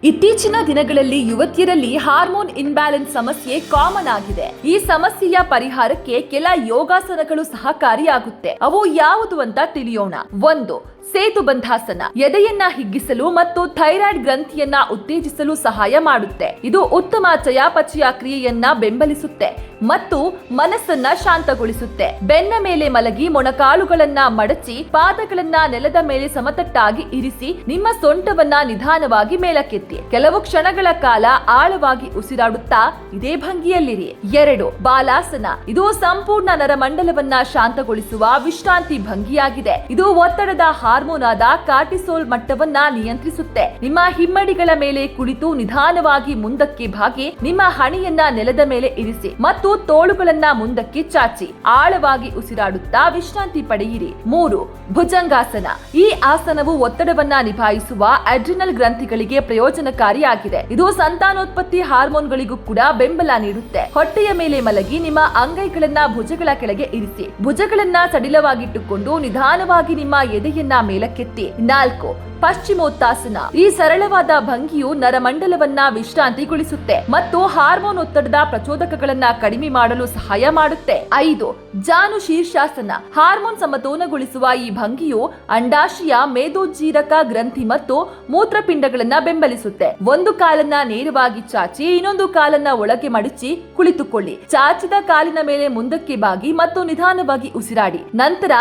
ಇತ್ತೀಚಿನ ದಿನಗಳಲ್ಲಿ ಯುವತಿಯರಲ್ಲಿ hormone imbalance ಸಮಸ್ಯೆ ಕಾಮನ್ ಆಗಿದೆ. ಈ ಸಮಸ್ಯೆಯ ಪರಿಹಾರಕ್ಕೆ ಕೆಲ ಯೋಗಾಸನಗಳು ಸಹಕಾರಿಯಾಗುತ್ತೆ. ಅವು ಯಾವುದು ಅಂತ ತಿಳಿಯೋಣ. 1. ಸೇತುಬಂಧಾಸನ ಎದೆಯನ್ನ ಹಿಗ್ಗಿಸಲು ಮತ್ತು ಥೈರಾಯ್ಡ್ ಗ್ರಂಥಿಯನ್ನ ಉತ್ತೇಜಿಸಲು ಸಹಾಯ ಮಾಡುತ್ತೆ. ಇದು ಉತ್ತಮ ಚಯಾಪಚಯ ಕ್ರಿಯೆಯನ್ನ ಬೆಂಬಲಿಸುತ್ತೆ ಮತ್ತು ಮನಸ್ಸನ್ನ ಶಾಂತಗೊಳಿಸುತ್ತೆ. ಬೆನ್ನ ಮೇಲೆ ಮಲಗಿ ಮೊಣಕಾಲುಗಳನ್ನ ಮಡಚಿ ಪಾದಗಳನ್ನ ನೆಲದ ಮೇಲೆ ಸಮತಟ್ಟಾಗಿ ಇರಿಸಿ ನಿಮ್ಮ ಸೊಂಟವನ್ನ ನಿಧಾನವಾಗಿ ಮೇಲಕ್ಕೆತ್ತಿ ಕೆಲವು ಕ್ಷಣಗಳ ಕಾಲ ಆಳವಾಗಿ ಉಸಿರಾಡುತ್ತಾ ಇದೇ ಭಂಗಿಯಲ್ಲಿರಿ. 2. ಬಾಲಾಸನ ಇದು ಸಂಪೂರ್ಣ ನರಮಂಡಲವನ್ನ ಶಾಂತಗೊಳಿಸುವ ವಿಶ್ರಾಂತಿ ಭಂಗಿಯಾಗಿದೆ. ಇದು ಒತ್ತಡದ ಹಾರ್ಮೋನ್ ಆದ ಕಾರ್ಟಿಸೋಲ್ ಮಟ್ಟವನ್ನ ನಿಯಂತ್ರಿಸುತ್ತೆ. ನಿಮ್ಮ ಹಿಮ್ಮಡಿಗಳ ಮೇಲೆ ಕುಳಿತು ನಿಧಾನವಾಗಿ ಮುಂದಕ್ಕೆ ಬಾಗಿ ನಿಮ್ಮ ಹಣೆಯನ್ನ ನೆಲದ ಮೇಲೆ ಇರಿಸಿ ಮತ್ತು ತೋಳುಗಳನ್ನ ಮುಂದಕ್ಕೆ ಚಾಚಿ ಆಳವಾಗಿ ಉಸಿರಾಡುತ್ತಾ ವಿಶ್ರಾಂತಿ ಪಡೆಯಿರಿ. 3. ಭುಜಂಗಾಸನ ಈ ಆಸನವು ಒತ್ತಡವನ್ನ ನಿಭಾಯಿಸುವ ಅಡ್ರಿನಲ್ ಗ್ರಂಥಿಗಳಿಗೆ ಪ್ರಯೋಜನಕಾರಿಯಾಗಿದೆ. ಇದು ಸಂತಾನೋತ್ಪತ್ತಿ ಹಾರ್ಮೋನ್ಗಳಿಗೂ ಕೂಡ ಬೆಂಬಲ ನೀಡುತ್ತೆ. ಹೊಟ್ಟೆಯ ಮೇಲೆ ಮಲಗಿ ನಿಮ್ಮ ಅಂಗೈಗಳನ್ನ ಭುಜಗಳ ಕೆಳಗೆ ಇರಿಸಿ ಭುಜಗಳನ್ನ ಸಡಿಲವಾಗಿಟ್ಟುಕೊಂಡು ನಿಧಾನವಾಗಿ ನಿಮ್ಮ ಎದೆಯನ್ನ ಮೇಲಕ್ಕೆತ್ತಿ. 4. ಪಶ್ಚಿಮೋತ್ತಾಸನ ಈ ಸರಳವಾದ ಭಂಗಿಯು ನರಮಂಡಲವನ್ನ ವಿಶ್ರಾಂತಿಗೊಳಿಸುತ್ತೆ ಮತ್ತು ಹಾರ್ಮೋನ್ ಒತ್ತಡದ ಪ್ರಚೋದಕಗಳನ್ನ ಕಡಿಮೆ ಮಾಡಲು ಸಹಾಯ ಮಾಡುತ್ತೆ. 5. ಜಾನು ಶೀರ್ಷಾಸನ ಹಾರ್ಮೋನ್ ಸಮತೋಲನಗೊಳಿಸುವ ಈ ಭಂಗಿಯು ಅಂಡಾಶಯ, ಮೇದೋಜ್ಜೀರಕ ಗ್ರಂಥಿ ಮತ್ತು ಮೂತ್ರಪಿಂಡಗಳನ್ನ ಬೆಂಬಲಿಸುತ್ತೆ. ಒಂದು ಕಾಲನ್ನ ನೇರವಾಗಿ ಚಾಚಿ ಇನ್ನೊಂದು ಕಾಲನ್ನ ಒಳಗೆ ಮಡಚಿ ಕುಳಿತುಕೊಳ್ಳಿ. ಚಾಚಿದ ಕಾಲಿನ ಮೇಲೆ ಮುಂದಕ್ಕೆ ಬಾಗಿ ಮತ್ತು ನಿಧಾನವಾಗಿ ಉಸಿರಾಡಿ. ನಂತರ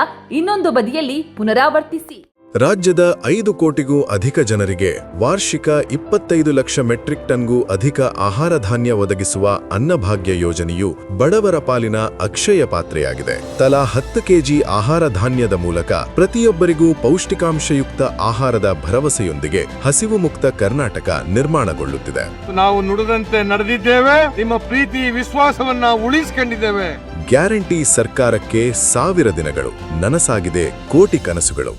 ಇನ್ನೊಂದು ಬದಿಯಲ್ಲಿ ಪುನರಾವರ್ತಿಸಿ. ರಾಜ್ಯದ 5 ಕೋಟಿಗೂ ಅಧಿಕ ಜನರಿಗೆ ವಾರ್ಷಿಕ 25 ಲಕ್ಷ ಮೆಟ್ರಿಕ್ ಟನ್ಗೂ ಅಧಿಕ ಆಹಾರ ಧಾನ್ಯ ಒದಗಿಸುವ ಅನ್ನಭಾಗ್ಯ ಯೋಜನೆಯು ಬಡವರ ಪಾಲಿನ ಅಕ್ಷಯ ಪಾತ್ರೆಯಾಗಿದೆ. ತಲಾ 10 ಕೆಜಿ ಆಹಾರ ಧಾನ್ಯದ ಮೂಲಕ ಪ್ರತಿಯೊಬ್ಬರಿಗೂ ಪೌಷ್ಟಿಕಾಂಶಯುಕ್ತ ಆಹಾರದ ಭರವಸೆಯೊಂದಿಗೆ ಹಸಿವು ಮುಕ್ತ ಕರ್ನಾಟಕ ನಿರ್ಮಾಣಗೊಳ್ಳುತ್ತಿದೆ. ನಾವು ನುಡಿದಂತೆ ನಡೆದಿದ್ದೇವೆ. ನಿಮ್ಮ ಪ್ರೀತಿ ವಿಶ್ವಾಸವನ್ನ ಉಳಿಸಿಕೊಂಡಿದ್ದೇವೆ. ಗ್ಯಾರಂಟಿ ಸರ್ಕಾರಕ್ಕೆ 1000 ದಿನಗಳು, ನನಸಾಗಿದೆ ಕೋಟಿ ಕನಸುಗಳು.